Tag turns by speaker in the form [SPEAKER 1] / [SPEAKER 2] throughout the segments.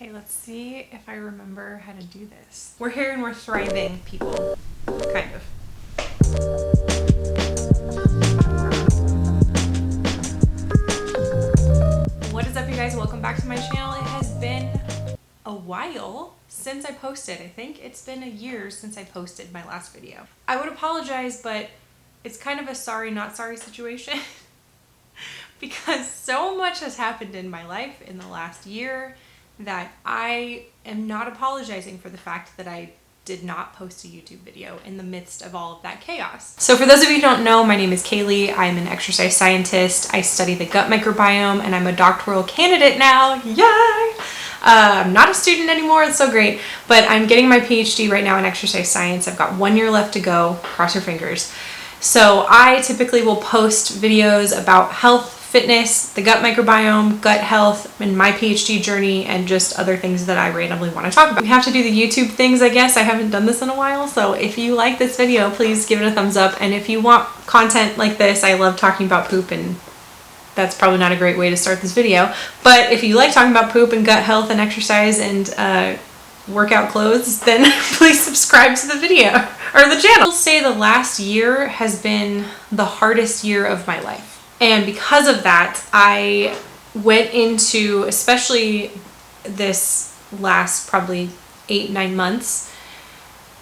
[SPEAKER 1] Okay, let's see if I remember how to do this. We're here and we're thriving, people. Kind of. What is up, you guys? Welcome back to my channel. It has been a while since I posted. I think it's been a year since I posted my last video. I would apologize, but it's kind of a sorry not sorry situation because so much has happened in my life in the last year that I am not apologizing for the fact that I did not post a YouTube video in the midst of all of that chaos. So for those of you who don't know, my name is Kaylee. I'm an exercise scientist. I study the gut microbiome and I'm a doctoral candidate now. Yay! I'm not a student anymore, it's so great, but I'm getting my PhD right now in exercise science. I've got 1 year left to go, cross your fingers. So I typically will post videos about health, fitness, the gut microbiome, gut health, and my PhD journey, and just other things that I randomly want to talk about. We have to do the YouTube things, I guess. I haven't done this in a while, so if you like this video, please give it a thumbs up. And if you want content like this, I love talking about poop, and that's probably not a great way to start this video. But if you like talking about poop and gut health and exercise and workout clothes, then please subscribe to the video or the channel. I'll say the last year has been the hardest year of my life. And because of that, I went into, especially this last probably 8-9 months,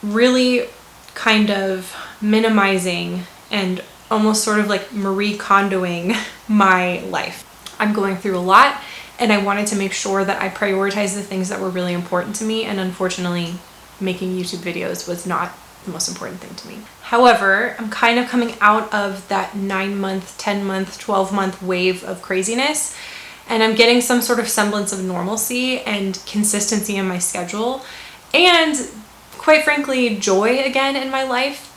[SPEAKER 1] really kind of minimizing and almost sort of like Marie Kondoing my life. I'm going through a lot and I wanted to make sure that I prioritize the things that were really important to me, and unfortunately making YouTube videos was not the most important thing to me. However, I'm kind of coming out of that 9-month, 10-month, 12-month wave of craziness, and I'm getting some sort of semblance of normalcy and consistency in my schedule, and quite frankly, joy again in my life,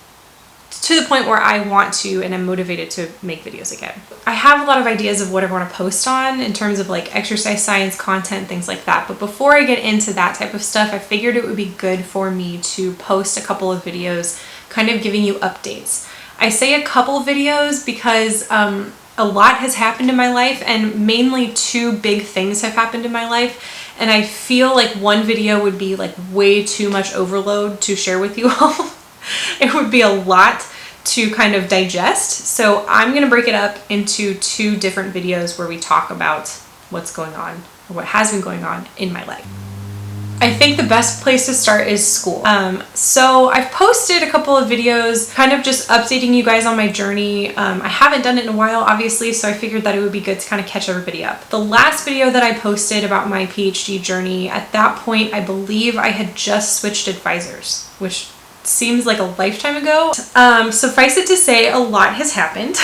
[SPEAKER 1] to the point where I want to and I'm motivated to make videos again. I have a lot of ideas of what I want to post on in terms of like exercise science content, things like that. But before I get into that type of stuff, I figured it would be good for me to post a couple of videos kind of giving you updates. I say a couple videos because a lot has happened in my life, and mainly 2 big things have happened in my life. And I feel like one video would be like way too much overload to share with you all. It would be a lot to kind of digest. So I'm going to break it up into 2 different videos where we talk about what's going on, or what has been going on in my life. I think the best place to start is school. So I've posted a couple of videos kind of just updating you guys on my journey. I haven't done it in a while, obviously, so I figured that it would be good to kind of catch everybody up. The last video that I posted about my PhD journey, at that point, I believe I had just switched advisors, which seems like a lifetime ago. Suffice it to say, a lot has happened.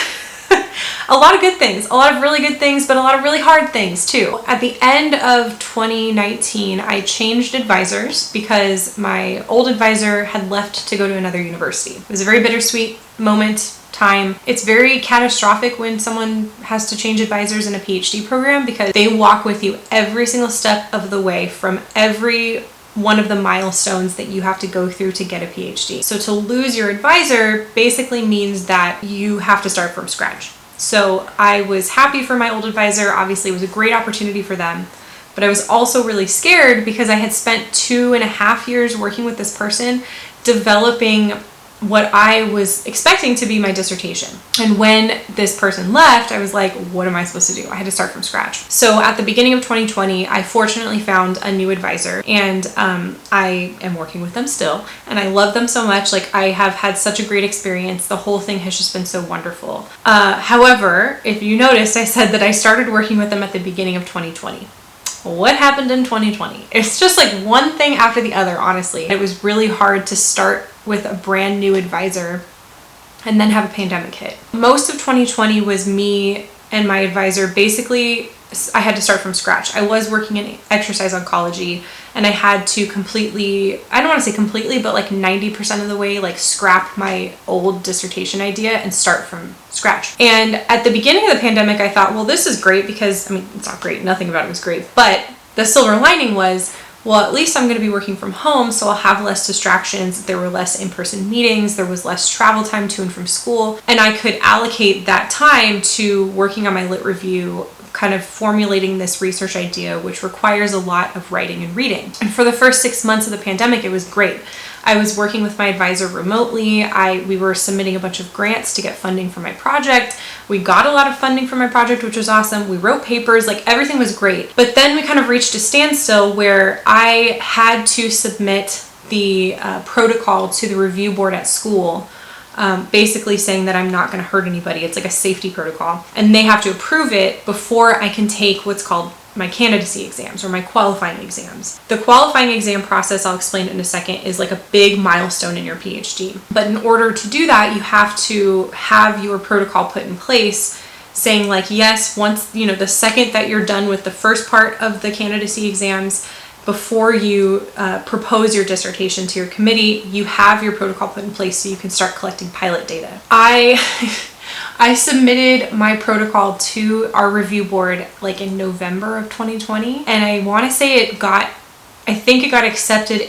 [SPEAKER 1] A lot of good things, a lot of really good things, but a lot of really hard things too. At the end of 2019, I changed advisors because my old advisor had left to go to another university. It was a very bittersweet moment, time. It's very catastrophic when someone has to change advisors in a PhD program because they walk with you every single step of the way from every one of the milestones that you have to go through to get a PhD. So to lose your advisor basically means that you have to start from scratch. So I was happy for my old advisor. Obviously, it was a great opportunity for them, but I was also really scared because I had spent 2.5 years working with this person, developing what I was expecting to be my dissertation. And when this person left, I was like, what am I supposed to do? I had to start from scratch. So at the beginning of 2020, I fortunately found a new advisor, and I am working with them still, and I love them so much. Like, I have had such a great experience. The whole thing has just been so wonderful. However, if you noticed, I said that I started working with them at the beginning of 2020. What happened in 2020? It's just like one thing after the other, honestly. It was really hard to start with a brand new advisor and then have a pandemic hit. Most of 2020 was me and my advisor. Basically, I had to start from scratch. I was working in exercise oncology, and I had to completely, I don't want to say completely, but like 90% of the way, like scrap my old dissertation idea and start from scratch. And at the beginning of the pandemic, I thought, well, this is great because, I mean, it's not great. Nothing about it was great. But the silver lining was, well, at least I'm going to be working from home, so I'll have less distractions. There were less in-person meetings, there was less travel time to and from school, and I could allocate that time to working on my lit review, kind of formulating this research idea, which requires a lot of writing and reading. And for the first 6 months of the pandemic, it was great. I was working with my advisor remotely. We were submitting a bunch of grants to get funding for my project. We got a lot of funding for my project, which was awesome. We wrote papers, like everything was great. But then we kind of reached a standstill where I had to submit the protocol to the review board at school, basically saying that I'm not going to hurt anybody. It's like a safety protocol, and they have to approve it before I can take what's called my candidacy exams or my qualifying exams. The qualifying exam process, I'll explain in a second, is like a big milestone in your PhD. But in order to do that, you have to have your protocol put in place saying like, yes, once, the second that you're done with the first part of the candidacy exams, before you propose your dissertation to your committee, you have your protocol put in place so you can start collecting pilot data. I submitted my protocol to our review board like in November of 2020, and I want to say I think it got accepted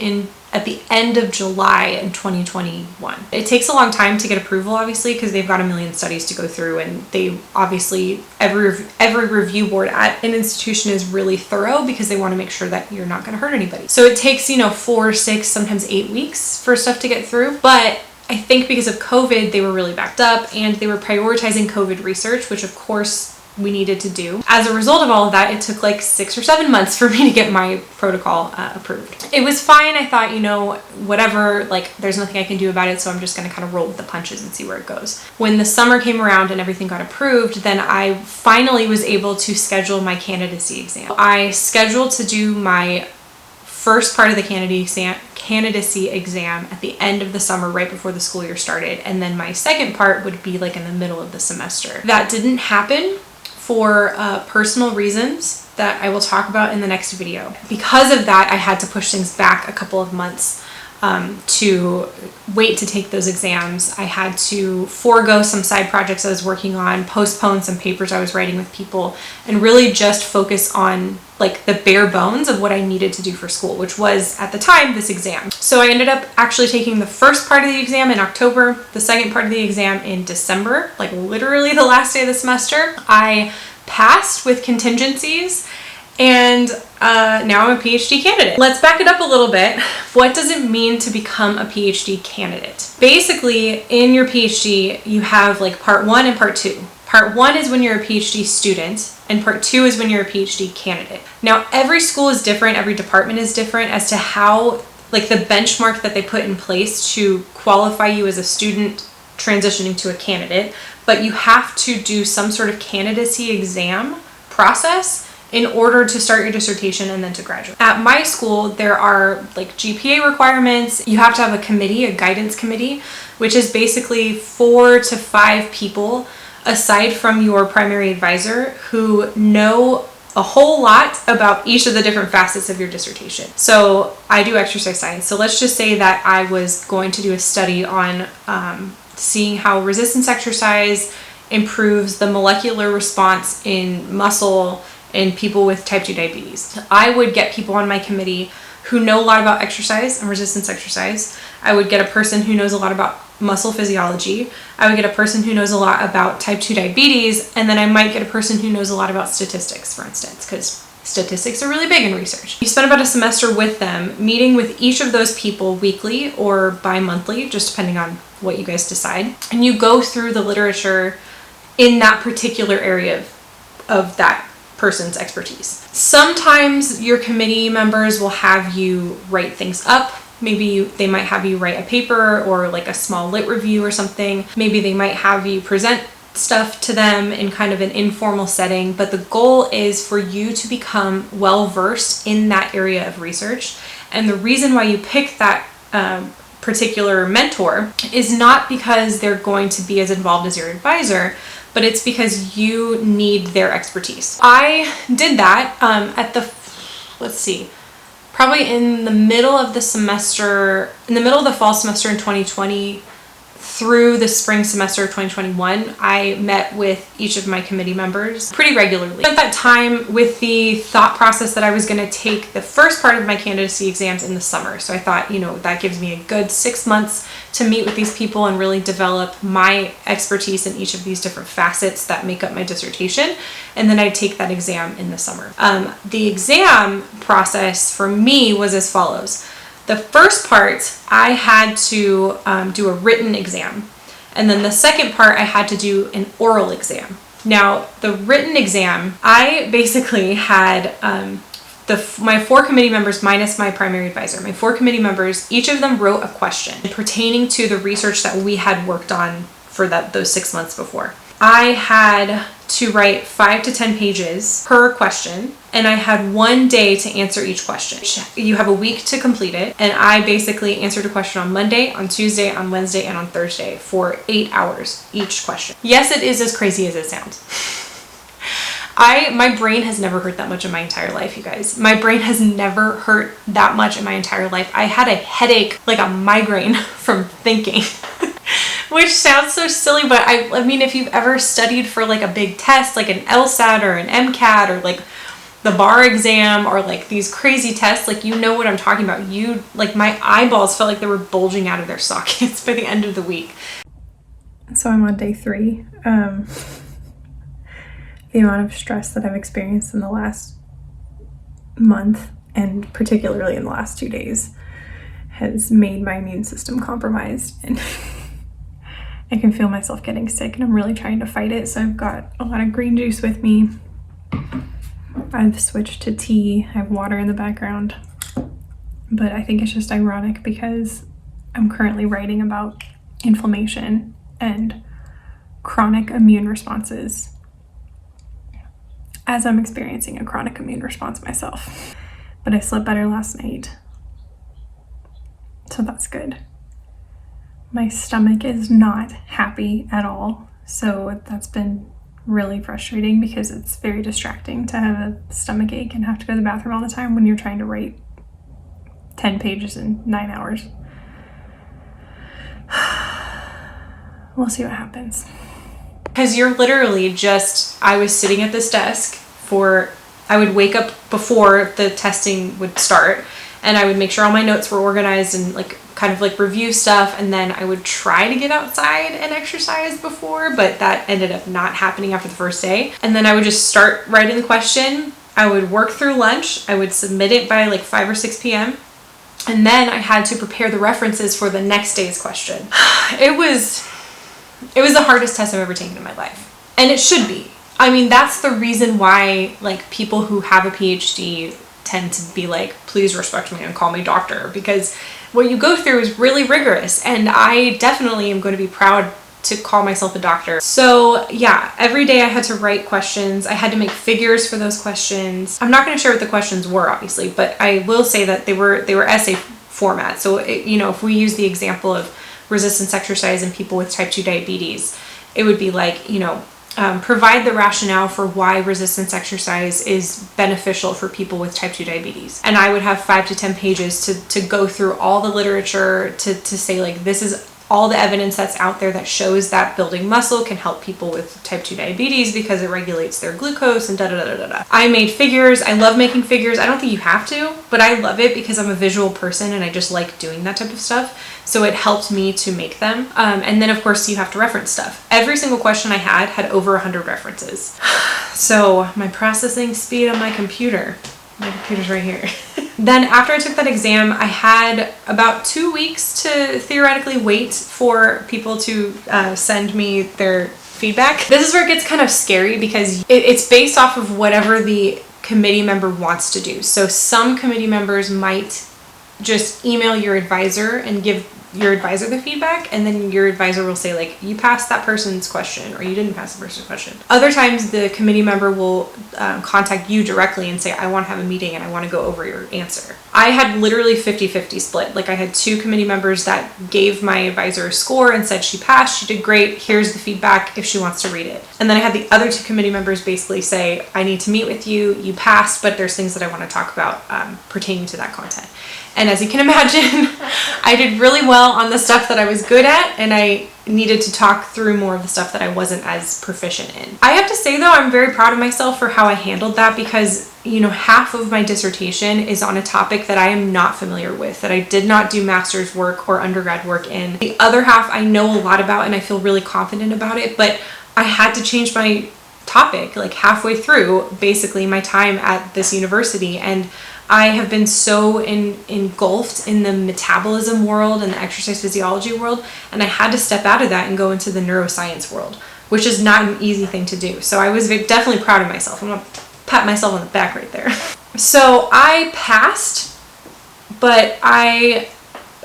[SPEAKER 1] at the end of July in 2021. It takes a long time to get approval, obviously, because they've got a million studies to go through, and they obviously, every review board at an institution is really thorough because they want to make sure that you're not going to hurt anybody. So it takes, 4, 6, sometimes 8 weeks for stuff to get through. But I think because of COVID, they were really backed up and they were prioritizing COVID research, which of course we needed to do. As a result of all of that, it took like 6 or 7 months for me to get my protocol approved. It was fine. I thought, whatever, like there's nothing I can do about it, so I'm just going to kind of roll with the punches and see where it goes. When the summer came around and everything got approved, then I finally was able to schedule my candidacy exam. I scheduled to do my first part of the candidacy exam at the end of the summer, right before the school year started, and then my second part would be like in the middle of the semester. That didn't happen for personal reasons that I will talk about in the next video. Because of that, I had to push things back a couple of months to wait to take those exams. I had to forego some side projects I was working on, postpone some papers I was writing with people, and really just focus on like the bare bones of what I needed to do for school, which was at the time this exam. So I ended up actually taking the first part of the exam in October, the second part of the exam in December, like literally the last day of the semester. I passed with contingencies, and now I'm a PhD candidate. Let's back it up a little bit. What does it mean to become a PhD candidate? Basically, in your PhD, you have like part 1 and part 2. Part 1 is when you're a PhD student, and part 2 is when you're a PhD candidate. Now, every school is different, every department is different as to how, like the benchmark that they put in place to qualify you as a student transitioning to a candidate, but you have to do some sort of candidacy exam process in order to start your dissertation and then to graduate. At my school, there are like GPA requirements. You have to have a committee, a guidance committee, which is basically 4 to 5 people aside from your primary advisor who know a whole lot about each of the different facets of your dissertation. So I do exercise science. So let's just say that I was going to do a study on seeing how resistance exercise improves the molecular response in muscle in people with type 2 diabetes. I would get people on my committee who know a lot about exercise and resistance exercise. I would get a person who knows a lot about muscle physiology. I would get a person who knows a lot about type 2 diabetes, and then I might get a person who knows a lot about statistics, for instance, because statistics are really big in research. You spend about a semester with them, meeting with each of those people weekly or bi-monthly, just depending on what you guys decide, and you go through the literature in that particular area of that person's expertise. Sometimes your committee members will have you write things up. Maybe they might have you write a paper or like a small lit review or something. Maybe they might have you present stuff to them in kind of an informal setting, but the goal is for you to become well-versed in that area of research. And the reason why you pick that particular mentor is not because they're going to be as involved as your advisor, but it's because you need their expertise. I did that at the, probably in the middle of the semester, in the middle of the fall semester in 2023, through the spring semester of 2021, I met with each of my committee members pretty regularly. At that time with the thought process that I was going to take the first part of my candidacy exams in the summer. So I thought, you know, that gives me a good 6 months to meet with these people and really develop my expertise in each of these different facets that make up my dissertation. And then I'd take that exam in the summer. The exam process for me was as follows. The first part, I had to do a written exam. And then the second part, I had to do an oral exam. Now, the written exam, I basically had my 4 committee members minus my primary advisor. My 4 committee members, each of them wrote a question pertaining to the research that we had worked on for those 6 months before. I had to write 5 to 10 pages per question, and I had 1 day to answer each question. You have a week to complete it, and I basically answered a question on Monday, on Tuesday, on Wednesday, and on Thursday for 8 hours each question. Yes, it is as crazy as it sounds. My brain has never hurt that much in my entire life, you guys. My brain has never hurt that much in my entire life. I had a headache, like a migraine from thinking. Which sounds so silly, but I mean, if you've ever studied for like a big test, like an LSAT or an MCAT or like the bar exam or like these crazy tests, like, you know what I'm talking about. Like, my eyeballs felt like they were bulging out of their sockets by the end of the week. So I'm on day 3. The amount of stress that I've experienced in the last month, and particularly in the last 2 days, has made my immune system compromised, and I can feel myself getting sick, and I'm really trying to fight it. So I've got a lot of green juice with me. I've switched to tea. I have water in the background. But I think it's just ironic because I'm currently writing about inflammation and chronic immune responses as I'm experiencing a chronic immune response myself. But I slept better last night, so that's good. My stomach is not happy at all, so that's been really frustrating because it's very distracting to have a stomach ache and have to go to the bathroom all the time when you're trying to write 10 pages in 9 hours. We'll see what happens. Because you're literally just, I was sitting at this desk I would wake up before the testing would start, and I would make sure all my notes were organized and like kind of like review stuff, and then I would try to get outside and exercise before, but that ended up not happening after the first day. And then I would just start writing the question. I would work through lunch. I would submit it by like 5 or 6 p.m. And then I had to prepare the references for the next day's question. It was the hardest test I've ever taken in my life. And it should be. I mean, that's the reason why like people who have a PhD tend to be like, please respect me and call me doctor, because what you go through is really rigorous, and I definitely am going to be proud to call myself a doctor. So yeah, every day I had to write questions. I had to make figures for those questions. I'm not going to share what the questions were, obviously, but I will say that they were essay format. So if we use the example of resistance exercise in people with type 2 diabetes, it would be like, provide the rationale for why resistance exercise is beneficial for people with type 2 diabetes. And I would have 5 to 10 pages to go through all the literature to say like, this is all the evidence that's out there that shows that building muscle can help people with type 2 diabetes because it regulates their glucose and da-da-da-da-da. I made figures. I love making figures. I don't think you have to, but I love it because I'm a visual person and I just like doing that type of stuff. So it helped me to make them. And then of course you have to reference stuff. Every single question I had over 100 references. So my processing speed on my computer's right here. Then after I took that exam, I had about 2 weeks to theoretically wait for people to send me their feedback. This is where it gets kind of scary because it's based off of whatever the committee member wants to do. So some committee members might just email your advisor and give your advisor the feedback, and then your advisor will say like, you passed that person's question or you didn't pass the person's question. Other times the committee member will contact you directly and say, I want to have a meeting and I want to go over your answer. I had literally 50-50 split. Like I had 2 committee members that gave my advisor a score and said she passed, she did great, here's the feedback if she wants to read it. And then I had the other 2 committee members basically say, I need to meet with you, you passed, but there's things that I want to talk about pertaining to that content. And as you can imagine, I did really well. well on the stuff that I was good at, and I needed to talk through more of the stuff that I wasn't as proficient in. I have to say though, I'm very proud of myself for how I handled that, because half of my dissertation is on a topic that I am not familiar with, that I did not do master's work or undergrad work in. The other half I know a lot about and I feel really confident about it, but I had to change my topic like halfway through basically my time at this university, and I have been so engulfed in the metabolism world and the exercise physiology world, and I had to step out of that and go into the neuroscience world, which is not an easy thing to do. So I was definitely proud of myself. I'm gonna pat myself on the back right there. So I passed, but I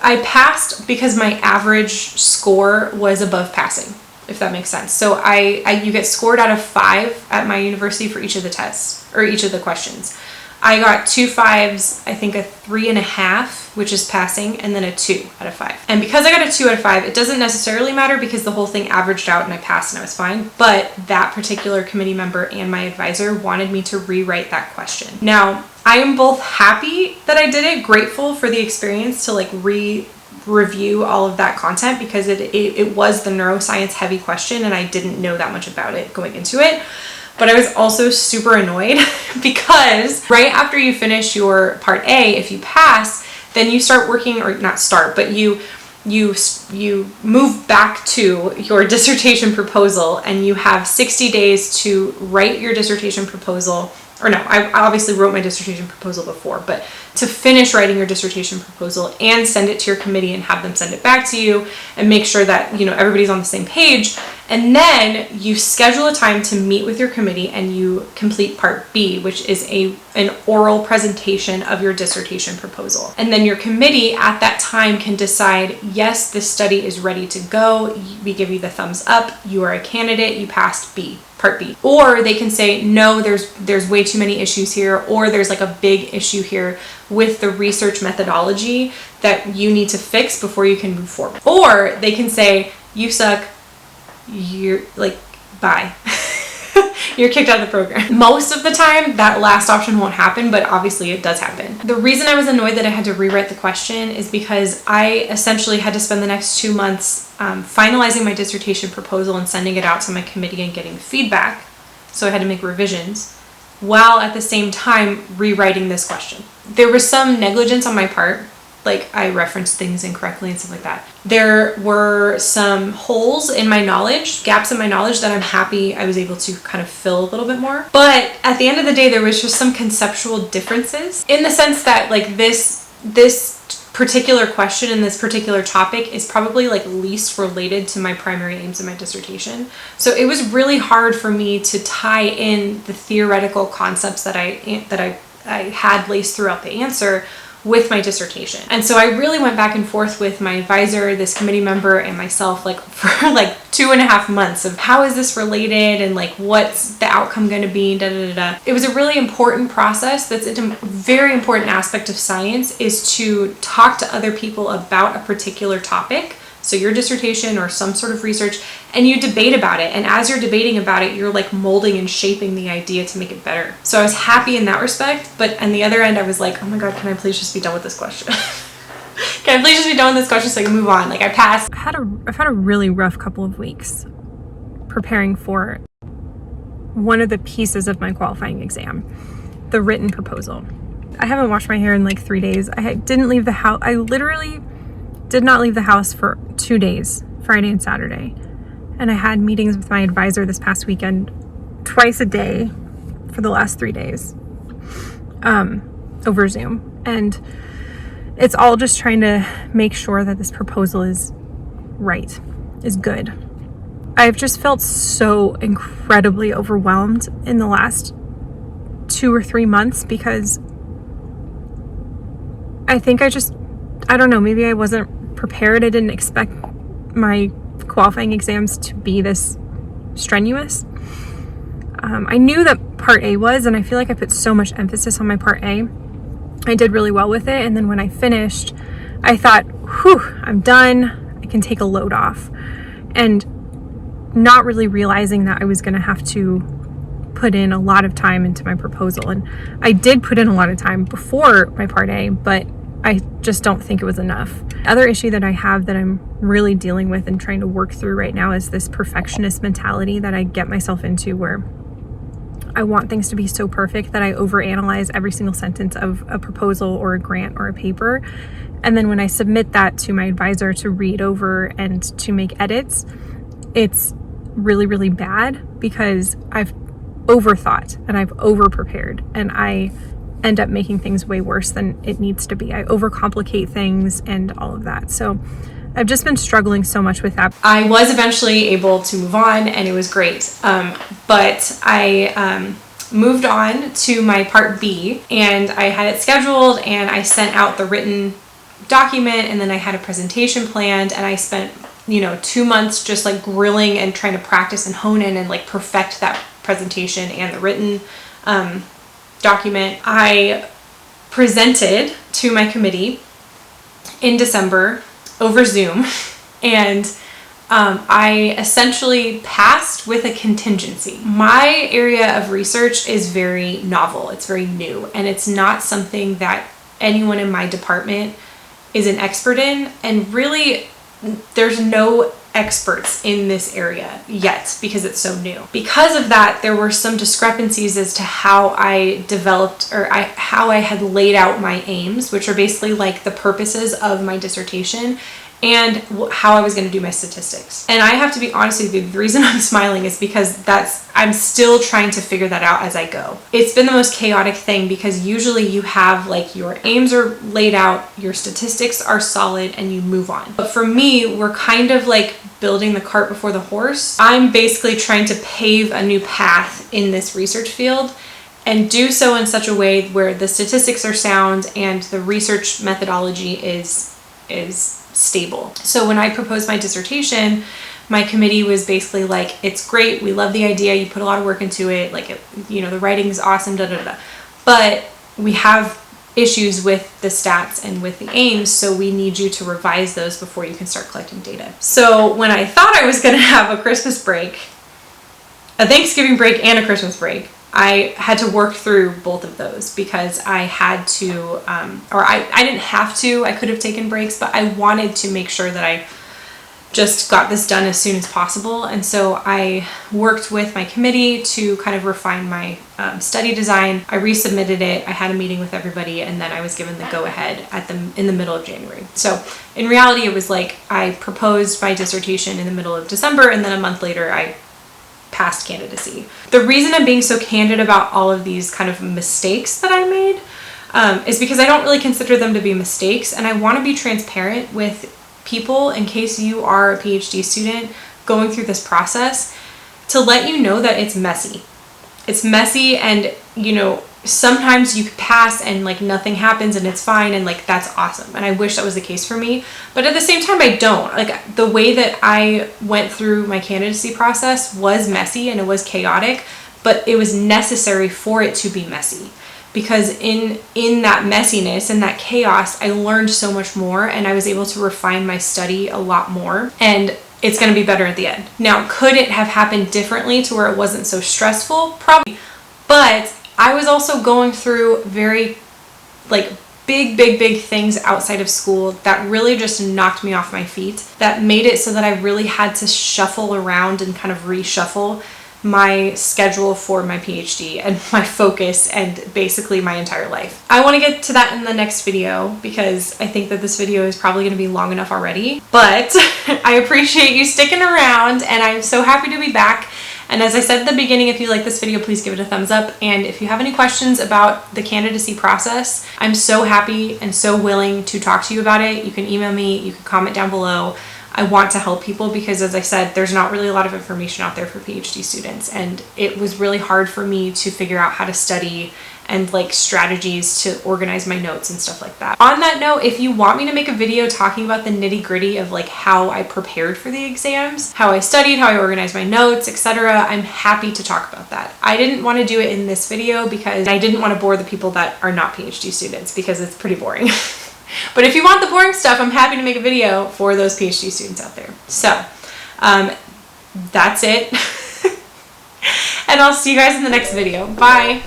[SPEAKER 1] passed because my average score was above passing, if that makes sense. So you get scored out of 5 at my university for each of the tests, or each of the questions. I got 2 5s, I think a 3.5, which is passing, and then a 2 out of 5. And because I got a 2 out of 5, it doesn't necessarily matter because the whole thing averaged out and I passed and I was fine. But that particular committee member and my advisor wanted me to rewrite that question. Now, I am both happy that I did it, grateful for the experience to like review all of that content, because it was the neuroscience heavy question and I didn't know that much about it going into it. But I was also super annoyed because right after you finish your part A, if you pass, then you start working, or not start, but you move back to your dissertation proposal, and you have 60 days to write your dissertation proposal. Or no, I obviously wrote my dissertation proposal before, but to finish writing your dissertation proposal and send it to your committee and have them send it back to you and make sure that, everybody's on the same page. And then you schedule a time to meet with your committee and you complete part B, which is an oral presentation of your dissertation proposal. And then your committee at that time can decide, yes, this study is ready to go. We give you the thumbs up. You are a candidate. You passed B. Part B. Or they can say, no, there's way too many issues here, or there's like a big issue here with the research methodology that you need to fix before you can move forward. Or they can say, you suck, you're like, bye. You're kicked out of the program. Most of the time, that last option won't happen, but obviously it does happen. The reason I was annoyed that I had to rewrite the question is because I essentially had to spend the next 2 months finalizing my dissertation proposal and sending it out to my committee and getting feedback. So I had to make revisions while at the same time rewriting this question. There was some negligence on my part, like I referenced things incorrectly and stuff like that. There were some holes in my knowledge, gaps in my knowledge that I'm happy I was able to kind of fill a little bit more. But at the end of the day, there was just some conceptual differences in the sense that like this particular question and this particular topic is probably like least related to my primary aims in my dissertation. So it was really hard for me to tie in the theoretical concepts that I had laced throughout the answer with my dissertation. And so I really went back and forth with my advisor, this committee member, and myself like for like 2.5 months of how is this related and like what's the outcome going to be, da da da da. It was a really important process. That's a very important aspect of science, is to talk to other people about a particular topic. So your dissertation or some sort of research, and you debate about it. And as you're debating about it, you're like molding and shaping the idea to make it better. So I was happy in that respect, but on the other end, I was like, oh my God, can I please just be done with this question? Can I please just be done with this question so I can move on? Like I passed. I've had a really rough couple of weeks preparing for one of the pieces of my qualifying exam, the written proposal. I haven't washed my hair in like 3 days. I didn't leave the house. I literally did not leave the house for 2 days, Friday and Saturday. And I had meetings with my advisor this past weekend twice a day for the last 3 days over Zoom. And it's all just trying to make sure that this proposal is right, is good. I've just felt so incredibly overwhelmed in the last 2 or 3 months because I think I don't know, maybe I wasn't prepared. I didn't expect my qualifying exams to be this strenuous. I knew that part A was, and I feel like I put so much emphasis on my part A. I did really well with it, and then when I finished, I thought, whew, I'm done. I can take a load off. And not really realizing that I was going to have to put in a lot of time into my proposal. And I did put in a lot of time before my part A, but I just don't think it was enough. The other issue that I have that I'm really dealing with and trying to work through right now is this perfectionist mentality that I get myself into, where I want things to be so perfect that I overanalyze every single sentence of a proposal or a grant or a paper. And then when I submit that to my advisor to read over and to make edits, it's really, really bad because I've overthought and I've over-prepared, and I end up making things way worse than it needs to be. I overcomplicate things and all of that. So I've just been struggling so much with that. I was eventually able to move on, and it was great. But I moved on to my part B, and I had it scheduled, and I sent out the written document, and then I had a presentation planned, and I spent 2 months just like grilling and trying to practice and hone in and like perfect that presentation and the written document. I presented to my committee in December over Zoom, and I essentially passed with a contingency. My area of research is very novel, it's very new, and it's not something that anyone in my department is an expert in, and really there's no experts in this area yet because it's so new. Because of that, there were some discrepancies as to how I developed how I had laid out my aims, which are basically like the purposes of my dissertation, and how I was going to do my statistics. And I have to be honest with you, the reason I'm smiling is because I'm still trying to figure that out as I go. It's been the most chaotic thing because usually you have like your aims are laid out, your statistics are solid, and you move on. But for me, we're kind of like building the cart before the horse. I'm basically trying to pave a new path in this research field and do so in such a way where the statistics are sound and the research methodology is stable. So when I proposed my dissertation, my committee was basically like, it's great, we love the idea, you put a lot of work into it, like, the writing is awesome, but we have issues with the stats and with the aims, so we need you to revise those before you can start collecting data. So when I thought I was going to have a Christmas break, a Thanksgiving break and a Christmas break, I had to work through both of those because I had to, I didn't have to, I could have taken breaks, but I wanted to make sure that I just got this done as soon as possible. And so I worked with my committee to kind of refine my study design. I resubmitted it, I had a meeting with everybody, and then I was given the go-ahead in the middle of January. So in reality, it was like I proposed my dissertation in the middle of December, and then a month later, I passed candidacy. The reason I'm being so candid about all of these kind of mistakes that I made is because I don't really consider them to be mistakes, and I want to be transparent with people in case you are a PhD student going through this process, to let you know that it's messy. It's messy, and sometimes you pass and like nothing happens and it's fine, and like that's awesome, and I wish that was the case for me, but at the same time I don't. Like, the way that I went through my candidacy process was messy and it was chaotic, but it was necessary for it to be messy, because in that messiness and that chaos, I learned so much more, and I was able to refine my study a lot more, and it's going to be better at the end. Now, could it have happened differently to where it wasn't so stressful? Probably, but I was also going through very like big things outside of school that really just knocked me off my feet, that made it so that I really had to shuffle around and kind of reshuffle my schedule for my PhD and my focus and basically my entire life. I want to get to that in the next video because I think that this video is probably going to be long enough already, but I appreciate you sticking around, and I'm so happy to be back. And as I said at the beginning, if you like this video, please give it a thumbs up. And if you have any questions about the candidacy process, I'm so happy and so willing to talk to you about it. You can email me, you can comment down below. I want to help people because, as I said, there's not really a lot of information out there for PhD students, and it was really hard for me to figure out how to study and like strategies to organize my notes and stuff like that. On that note, if you want me to make a video talking about the nitty-gritty of like how I prepared for the exams, how I studied, how I organized my notes, etc., I'm happy to talk about that. I didn't want to do it in this video because I didn't want to bore the people that are not PhD students, because it's pretty boring. But if you want the boring stuff, I'm happy to make a video for those PhD students out there. So that's it. And I'll see you guys in the next video. Bye.